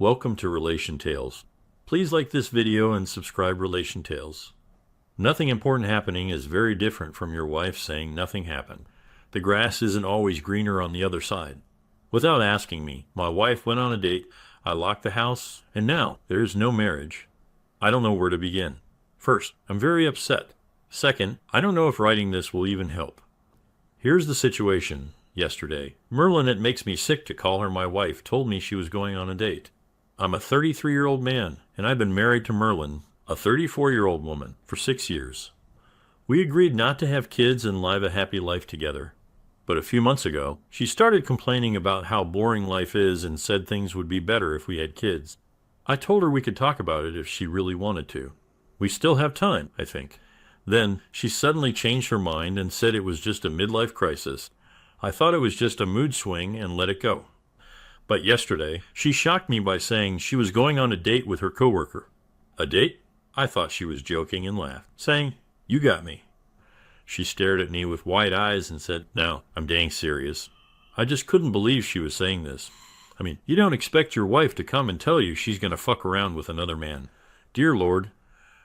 Welcome to Relation Tales. Please like this video and subscribe Relation Tales. Nothing important happening is very different from your wife saying nothing happened. The grass isn't always greener on the other side. Without asking me, my wife went on a date, I locked the house, and now there's no marriage. I don't know where to begin. First, I'm very upset. Second, I don't know if writing this will even help. Here's the situation. Yesterday, Merlin, it makes me sick to call her my wife, told me she was going on a date. I'm a 33-year-old man, and I've been married to Merlin, a 34-year-old woman, for 6 years. We agreed not to have kids and live a happy life together. But a few months ago, she started complaining about how boring life is and said things would be better if we had kids. I told her we could talk about it if she really wanted to. We still have time, I think. Then, she suddenly changed her mind and said it was just a midlife crisis. I thought it was just a mood swing and let it go. But yesterday, she shocked me by saying she was going on a date with her coworker. A date? I thought she was joking and laughed, saying, "You got me." She stared at me with wide eyes and said, "No, I'm dang serious." I just couldn't believe she was saying this. I mean, you don't expect your wife to come and tell you she's going to fuck around with another man. Dear Lord.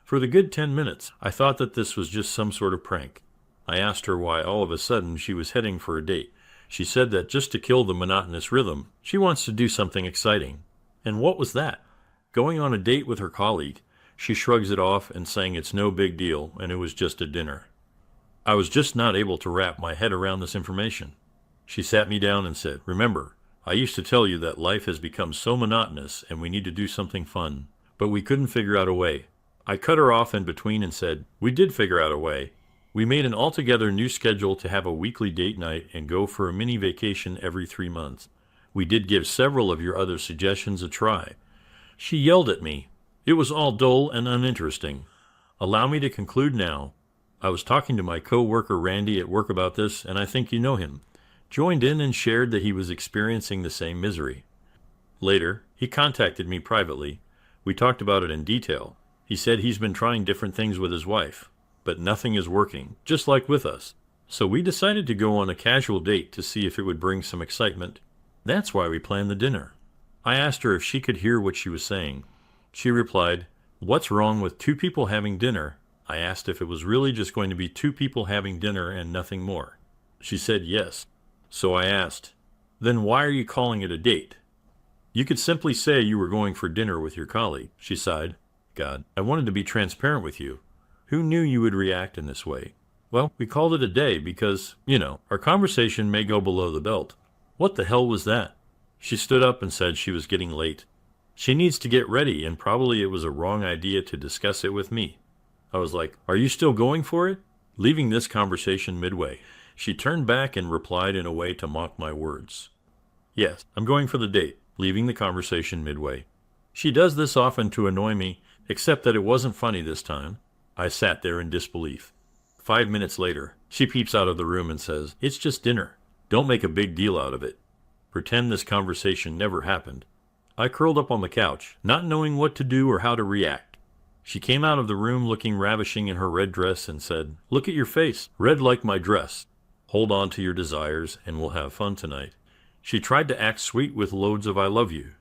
For the good 10 minutes, I thought that this was just some sort of prank. I asked her why all of a sudden she was heading for a date. She said that just to kill the monotonous rhythm, she wants to do something exciting. And what was that? Going on a date with her colleague. She shrugs it off and saying it's no big deal and it was just a dinner. I was just not able to wrap my head around this information. She sat me down and said, "Remember, I used to tell you that life has become so monotonous and we need to do something fun, but we couldn't figure out a way." I cut her off in between and said, "We did figure out a way. We made an altogether new schedule to have a weekly date night and go for a mini vacation every 3 months. We did give several of your other suggestions a try." She yelled at me. It was all dull and uninteresting. Allow me to conclude now. I was talking to my co-worker Randy at work about this, and I think you know him. Joined in and shared that he was experiencing the same misery. Later, he contacted me privately. We talked about it in detail. He said he's been trying different things with his wife, but nothing is working, just like with us. So we decided to go on a casual date to see if it would bring some excitement. That's why we planned the dinner. I asked her if she could hear what she was saying. She replied, "What's wrong with two people having dinner?" I asked if it was really just going to be two people having dinner and nothing more. She said yes. So I asked, "Then why are you calling it a date?" "You could simply say you were going for dinner with your colleague." She sighed. "God, I wanted to be transparent with you. Who knew you would react in this way?" "Well, we called it a day because, our conversation may go below the belt." "What the hell was that?" She stood up and said she was getting late. She needs to get ready, and probably it was a wrong idea to discuss it with me. I was like, "Are you still going for it?" Leaving this conversation midway, she turned back and replied in a way to mock my words. "Yes, I'm going for the date," leaving the conversation midway. She does this often to annoy me, except that it wasn't funny this time. I sat there in disbelief. 5 minutes later, she peeps out of the room and says, "It's just dinner. Don't make a big deal out of it. Pretend this conversation never happened." I curled up on the couch, not knowing what to do or how to react. She came out of the room looking ravishing in her red dress and said, "Look at your face, red like my dress. Hold on to your desires and we'll have fun tonight." She tried to act sweet with loads of "I love you."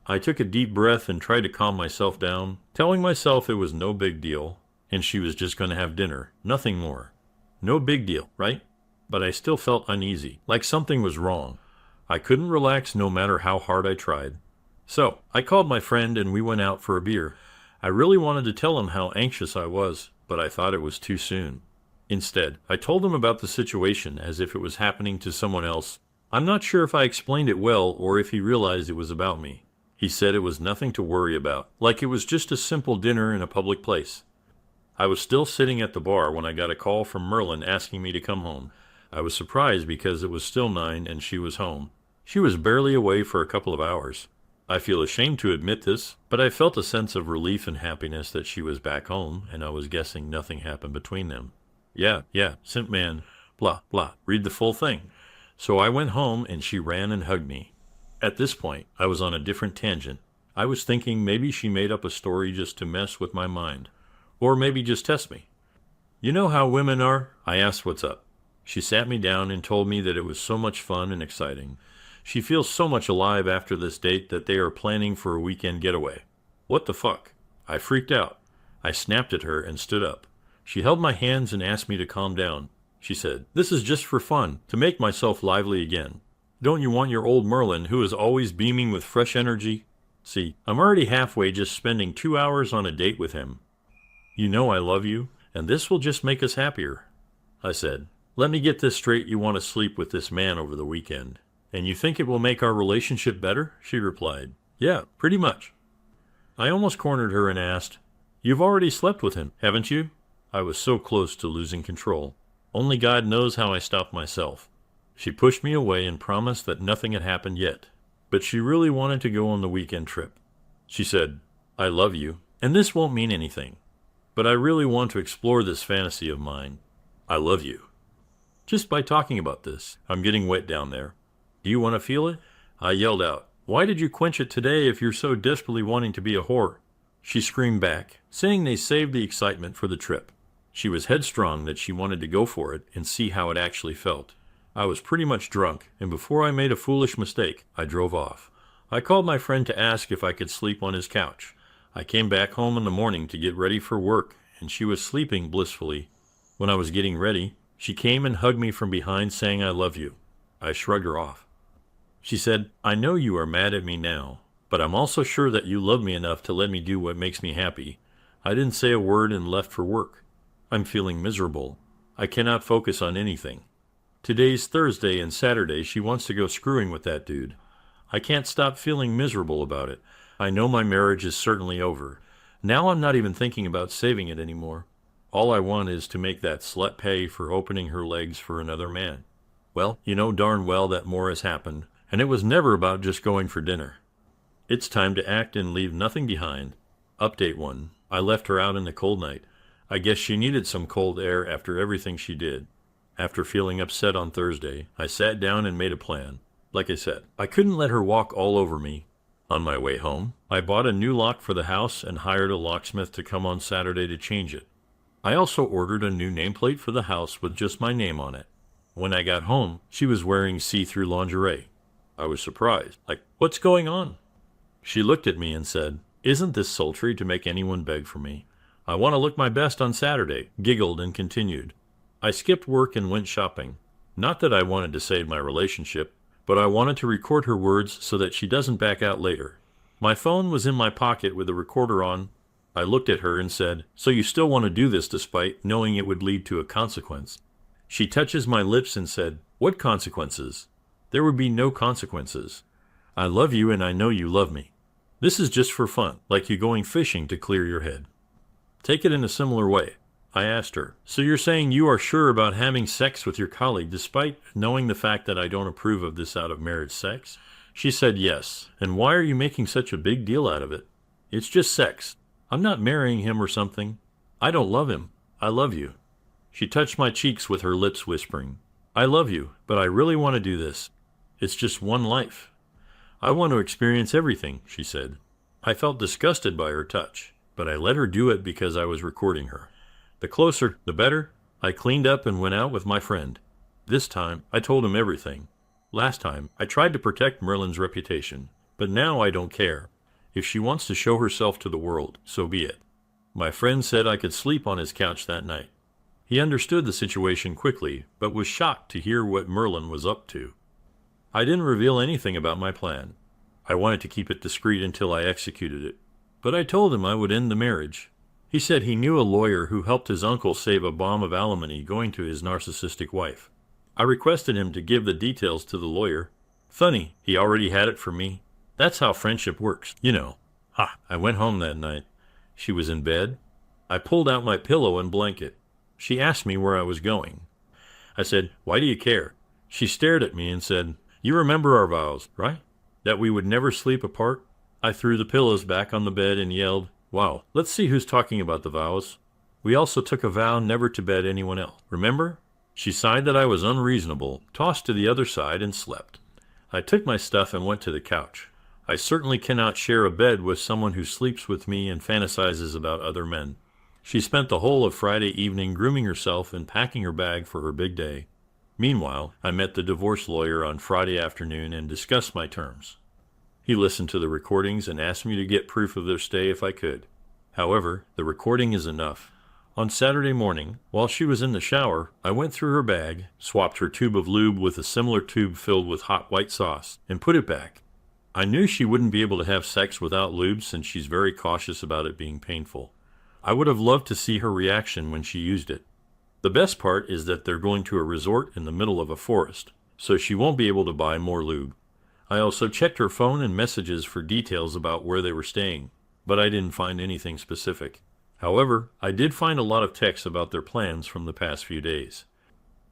I took a deep breath and tried to calm myself down, telling myself it was no big deal, and she was just going to have dinner, nothing more. No big deal, right? But I still felt uneasy, like something was wrong. I couldn't relax no matter how hard I tried. So, I called my friend and we went out for a beer. I really wanted to tell him how anxious I was, but I thought it was too soon. Instead, I told him about the situation as if it was happening to someone else. I'm not sure if I explained it well or if he realized it was about me. He said it was nothing to worry about, like it was just a simple dinner in a public place. I was still sitting at the bar when I got a call from Merlin asking me to come home. I was surprised because it was still 9 and she was home. She was barely away for a couple of hours. I feel ashamed to admit this, but I felt a sense of relief and happiness that she was back home and I was guessing nothing happened between them. Yeah, simp man, blah, blah, read the full thing. So I went home and she ran and hugged me. At this point, I was on a different tangent. I was thinking maybe she made up a story just to mess with my mind. Or maybe just test me. "You know how women are?" I asked what's up. She sat me down and told me that it was so much fun and exciting. She feels so much alive after this date that they are planning for a weekend getaway. What the fuck? I freaked out. I snapped at her and stood up. She held my hands and asked me to calm down. She said, "This is just for fun, to make myself lively again. Don't you want your old Merlin, who is always beaming with fresh energy? See, I'm already halfway just spending 2 hours on a date with him. You know I love you, and this will just make us happier." I said, "Let me get this straight, you want to sleep with this man over the weekend. And you think it will make our relationship better?" She replied, "Yeah, pretty much." I almost cornered her and asked, "You've already slept with him, haven't you?" I was so close to losing control. Only God knows how I stopped myself. She pushed me away and promised that nothing had happened yet. But she really wanted to go on the weekend trip. She said, "I love you, and this won't mean anything. But I really want to explore this fantasy of mine. I love you." Just by talking about this, I'm getting wet down there. Do you want to feel it? I yelled out, "Why did you quench it today if you're so desperately wanting to be a whore?" She screamed back, saying they saved the excitement for the trip. She was headstrong that she wanted to go for it and see how it actually felt. I was pretty much drunk, and before I made a foolish mistake, I drove off. I called my friend to ask if I could sleep on his couch. I came back home in the morning to get ready for work, and she was sleeping blissfully. When I was getting ready, she came and hugged me from behind saying, "I love you." I shrugged her off. She said, "I know you are mad at me now, but I'm also sure that you love me enough to let me do what makes me happy." I didn't say a word and left for work. I'm feeling miserable. I cannot focus on anything. Today's Thursday and Saturday she wants to go screwing with that dude. I can't stop feeling miserable about it. I know my marriage is certainly over. Now I'm not even thinking about saving it anymore. All I want is to make that slut pay for opening her legs for another man. Well, you know darn well that more has happened, and it was never about just going for dinner. It's time to act and leave nothing behind. Update 1. I left her out in the cold night. I guess she needed some cold air after everything she did. After feeling upset on Thursday, I sat down and made a plan. Like I said, I couldn't let her walk all over me. On my way home, I bought a new lock for the house and hired a locksmith to come on Saturday to change it. I also ordered a new nameplate for the house with just my name on it. When I got home, she was wearing see-through lingerie. I was surprised. Like, "What's going on?" She looked at me and said, "Isn't this sultry to make anyone beg for me? I want to look my best on Saturday," giggled and continued. I skipped work and went shopping. Not that I wanted to save my relationship, but I wanted to record her words so that she doesn't back out later. My phone was in my pocket with the recorder on. I looked at her and said, "So you still want to do this despite knowing it would lead to a consequence?" She touches my lips and said, "What consequences?" "There would be no consequences. I love you and I know you love me. This is just for fun, like you going fishing to clear your head." Take it in a similar way. I asked her, "So you're saying you are sure about having sex with your colleague despite knowing the fact that I don't approve of this out of marriage sex?" She said yes. "And why are you making such a big deal out of it? It's just sex. I'm not marrying him or something. I don't love him. I love you." She touched my cheeks with her lips, whispering, "I love you, but I really want to do this. It's just one life. I want to experience everything," she said. I felt disgusted by her touch, but I let her do it because I was recording her. The closer, the better. I cleaned up and went out with my friend. This time, I told him everything. Last time, I tried to protect Merlin's reputation, but now I don't care. If she wants to show herself to the world, so be it. My friend said I could sleep on his couch that night. He understood the situation quickly, but was shocked to hear what Merlin was up to. I didn't reveal anything about my plan. I wanted to keep it discreet until I executed it, but I told him I would end the marriage. He said he knew a lawyer who helped his uncle save a bomb of alimony going to his narcissistic wife. I requested him to give the details to the lawyer. Funny, he already had it for me. That's how friendship works, you know. I went home that night. She was in bed. I pulled out my pillow and blanket. She asked me where I was going. I said, "Why do you care?" She stared at me and said, "You remember our vows, right? That we would never sleep apart?" I threw the pillows back on the bed and yelled, "Wow, let's see who's talking about the vows. We also took a vow never to bed anyone else. Remember?" She sighed that I was unreasonable, tossed to the other side, and slept. I took my stuff and went to the couch. I certainly cannot share a bed with someone who sleeps with me and fantasizes about other men. She spent the whole of Friday evening grooming herself and packing her bag for her big day. Meanwhile, I met the divorce lawyer on Friday afternoon and discussed my terms. He listened to the recordings and asked me to get proof of their stay if I could. However, the recording is enough. On Saturday morning, while she was in the shower, I went through her bag, swapped her tube of lube with a similar tube filled with hot white sauce, and put it back. I knew she wouldn't be able to have sex without lube since she's very cautious about it being painful. I would have loved to see her reaction when she used it. The best part is that they're going to a resort in the middle of a forest, so she won't be able to buy more lube. I also checked her phone and messages for details about where they were staying, but I didn't find anything specific. However, I did find a lot of texts about their plans from the past few days.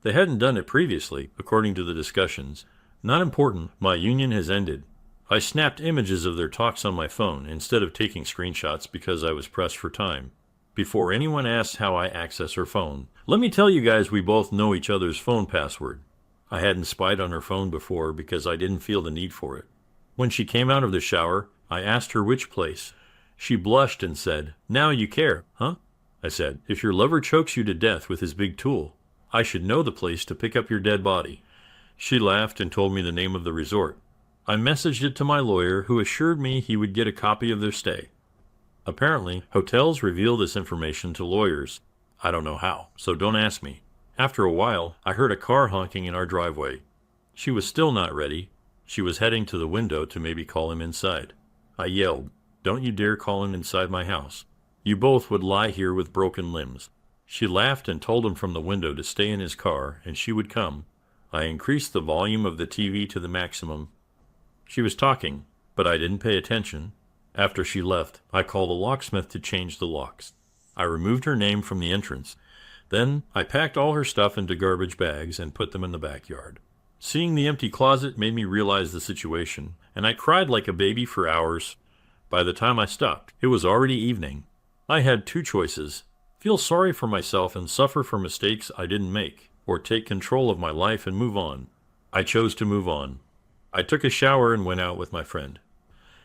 They hadn't done it previously, according to the discussions. Not important, my union has ended. I snapped images of their talks on my phone instead of taking screenshots because I was pressed for time. Before anyone asks how I access her phone, let me tell you guys we both know each other's phone password. I hadn't spied on her phone before because I didn't feel the need for it. When she came out of the shower, I asked her which place. She blushed and said, "Now you care, huh?" I said, "If your lover chokes you to death with his big tool, I should know the place to pick up your dead body." She laughed and told me the name of the resort. I messaged it to my lawyer, who assured me he would get a copy of their stay. Apparently, hotels reveal this information to lawyers. I don't know how, so don't ask me. After a while, I heard a car honking in our driveway. She was still not ready. She was heading to the window to maybe call him inside. I yelled, "Don't you dare call him inside my house. You both would lie here with broken limbs." She laughed and told him from the window to stay in his car, and she would come. I increased the volume of the TV to the maximum. She was talking, but I didn't pay attention. After she left, I called a locksmith to change the locks. I removed her name from the entrance. Then I packed all her stuff into garbage bags and put them in the backyard. Seeing the empty closet made me realize the situation, and I cried like a baby for hours. By the time I stopped, it was already evening. I had two choices: feel sorry for myself and suffer for mistakes I didn't make, or take control of my life and move on. I chose to move on. I took a shower and went out with my friend.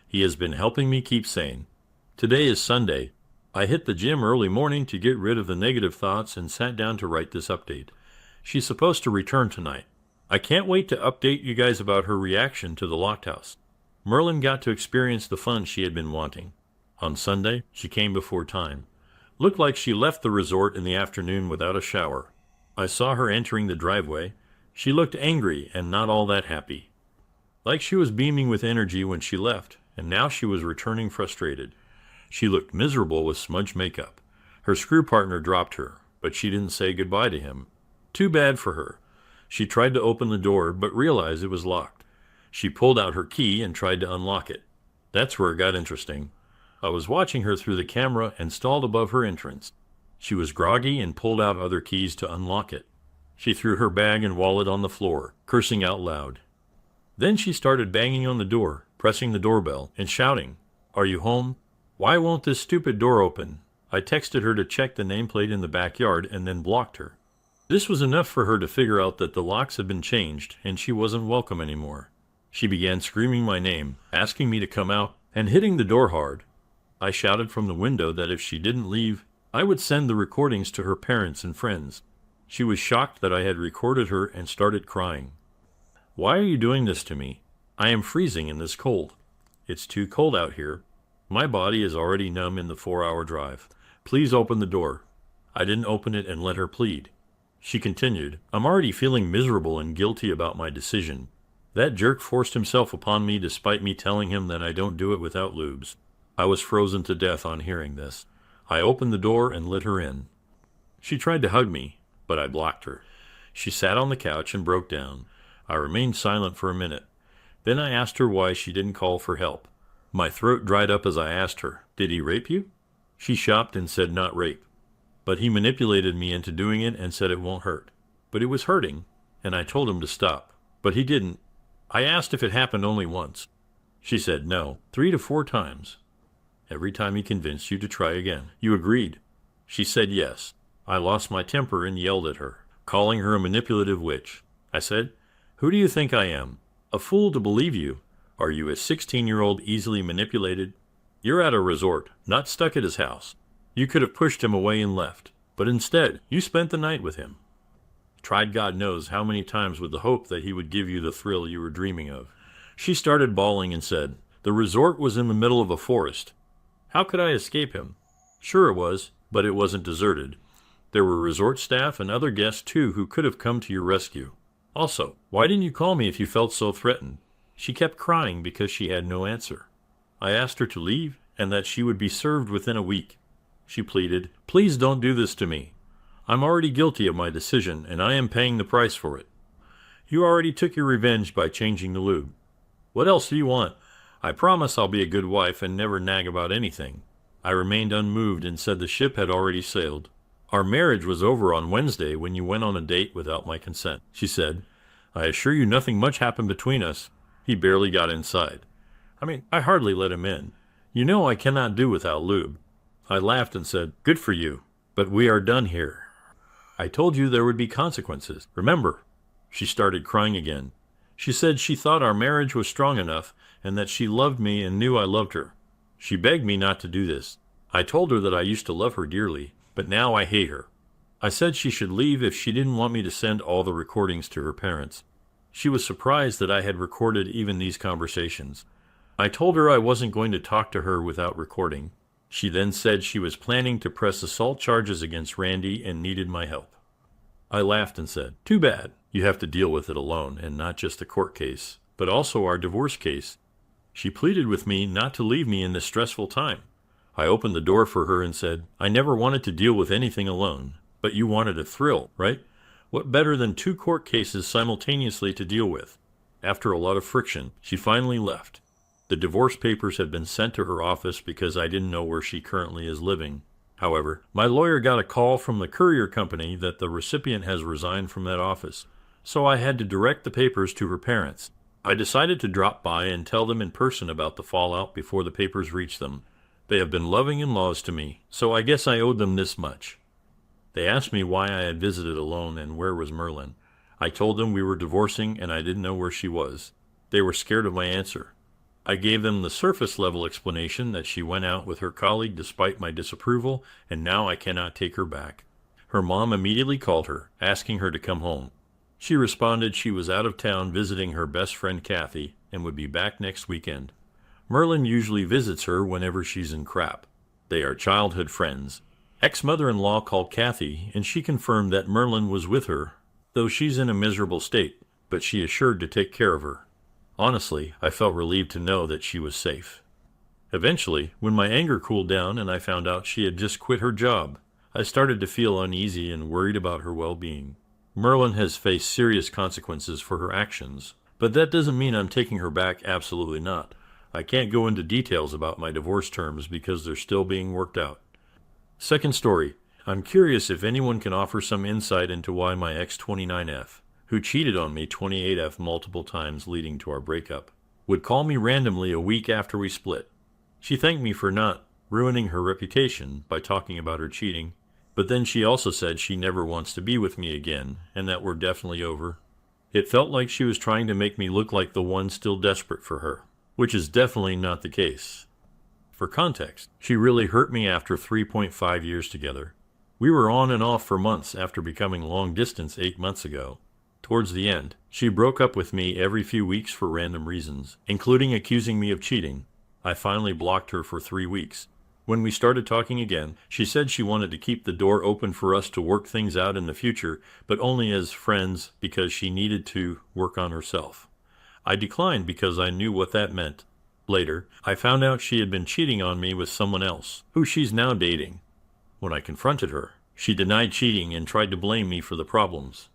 He has been helping me keep sane. Today is Sunday. I hit the gym early morning to get rid of the negative thoughts and sat down to write this update. She's supposed to return tonight. I can't wait to update you guys about her reaction to the locked house. Merlin got to experience the fun she had been wanting. On Sunday, she came before time. Looked like she left the resort in the afternoon without a shower. I saw her entering the driveway. She looked angry and not all that happy. Like she was beaming with energy when she left, and now she was returning frustrated. She looked miserable with smudged makeup. Her screw partner dropped her, but she didn't say goodbye to him. Too bad for her. She tried to open the door, but realized it was locked. She pulled out her key and tried to unlock it. That's where it got interesting. I was watching her through the camera installed above her entrance. She was groggy and pulled out other keys to unlock it. She threw her bag and wallet on the floor, cursing out loud. Then she started banging on the door, pressing the doorbell, and shouting, "Are you home? Why won't this stupid door open?" I texted her to check the nameplate in the backyard and then blocked her. This was enough for her to figure out that the locks had been changed and she wasn't welcome anymore. She began screaming my name, asking me to come out, and hitting the door hard. I shouted from the window that if she didn't leave, I would send the recordings to her parents and friends. She was shocked that I had recorded her and started crying. "Why are you doing this to me? I am freezing in this cold. It's too cold out here. My body is already numb in the 4-hour drive. Please open the door." I didn't open it and let her plead. She continued, "I'm already feeling miserable and guilty about my decision. That jerk forced himself upon me despite me telling him that I don't do it without lubes." I was frozen to death on hearing this. I opened the door and let her in. She tried to hug me, but I blocked her. She sat on the couch and broke down. I remained silent for a minute. Then I asked her why she didn't call for help. My throat dried up as I asked her, "Did he rape you?" She shopped and said not rape. But he manipulated me into doing it and said it won't hurt. But it was hurting, and I told him to stop. But he didn't. I asked if it happened only once. She said no, 3 to 4 times. Every time he convinced you to try again. You agreed. She said yes. I lost my temper and yelled at her, calling her a manipulative witch. I said, "Who do you think I am? A fool to believe you. Are you a 16-year-old easily manipulated? You're at a resort, not stuck at his house. You could have pushed him away and left, but instead, you spent the night with him." Tried God knows how many times with the hope that he would give you the thrill you were dreaming of. She started bawling and said, "The resort was in the middle of a forest. How could I escape him?" Sure it was, but it wasn't deserted. There were resort staff and other guests too who could have come to your rescue. Also, why didn't you call me if you felt so threatened? She kept crying because she had no answer. I asked her to leave and that she would be served within a week. She pleaded, "Please don't do this to me. I'm already guilty of my decision and I am paying the price for it. You already took your revenge by changing the lube. What else do you want? I promise I'll be a good wife and never nag about anything." I remained unmoved and said the ship had already sailed. "Our marriage was over on Wednesday when you went on a date without my consent," she said. "I assure you nothing much happened between us. He barely got inside. I hardly let him in. You know I cannot do without lube." I laughed and said, "Good for you, but we are done here. I told you there would be consequences. Remember?" She started crying again. She said she thought our marriage was strong enough and that she loved me and knew I loved her. She begged me not to do this. I told her that I used to love her dearly, but now I hate her. I said she should leave if she didn't want me to send all the recordings to her parents. She was surprised that I had recorded even these conversations. I told her I wasn't going to talk to her without recording. She then said she was planning to press assault charges against Randy and needed my help. I laughed and said, "Too bad. You have to deal with it alone, and not just a court case, but also our divorce case." She pleaded with me not to leave me in this stressful time. I opened the door for her and said, "I never wanted to deal with anything alone, but you wanted a thrill, right? What better than 2 court cases simultaneously to deal with?" After a lot of friction, she finally left. The divorce papers had been sent to her office because I didn't know where she currently is living. However, my lawyer got a call from the courier company that the recipient has resigned from that office, so I had to direct the papers to her parents. I decided to drop by and tell them in person about the fallout before the papers reached them. They have been loving in-laws to me, so I guess I owed them this much. They asked me why I had visited alone and where was Merlin. I told them we were divorcing and I didn't know where she was. They were scared of my answer. I gave them the surface-level explanation that she went out with her colleague despite my disapproval, and now I cannot take her back. Her mom immediately called her, asking her to come home. She responded she was out of town visiting her best friend Kathy and would be back next weekend. Merlin usually visits her whenever she's in crap. They are childhood friends. Ex-mother-in-law called Kathy, and she confirmed that Merlin was with her, though she's in a miserable state, but she assured to take care of her. Honestly, I felt relieved to know that she was safe. Eventually, when my anger cooled down and I found out she had just quit her job, I started to feel uneasy and worried about her well-being. Merlin has faced serious consequences for her actions, but that doesn't mean I'm taking her back, absolutely not. I can't go into details about my divorce terms because they're still being worked out. Second story. I'm curious if anyone can offer some insight into why my ex-29F, who cheated on me 28F multiple times leading to our breakup, would call me randomly a week after we split. She thanked me for not ruining her reputation by talking about her cheating, but then she also said she never wants to be with me again and that we're definitely over. It felt like she was trying to make me look like the one still desperate for her, which is definitely not the case. For context, she really hurt me after 3.5 years together. We were on and off for months after becoming long distance 8 months ago. Towards the end, she broke up with me every few weeks for random reasons, including accusing me of cheating. I finally blocked her for 3 weeks. When we started talking again, she said she wanted to keep the door open for us to work things out in the future, but only as friends because she needed to work on herself. I declined because I knew what that meant. Later, I found out she had been cheating on me with someone else, who she's now dating. When I confronted her, she denied cheating and tried to blame me for the problems.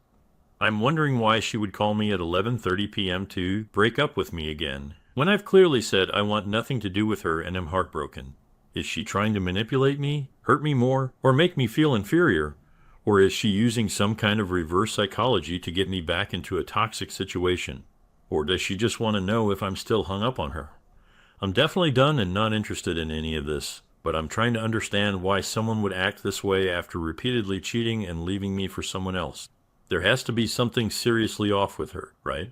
I'm wondering why she would call me at 11:30 p.m. to break up with me again, when I've clearly said I want nothing to do with her and am heartbroken. Is she trying to manipulate me, hurt me more, or make me feel inferior? Or is she using some kind of reverse psychology to get me back into a toxic situation? Or does she just want to know if I'm still hung up on her? I'm definitely done and not interested in any of this, but I'm trying to understand why someone would act this way after repeatedly cheating and leaving me for someone else. There has to be something seriously off with her, right?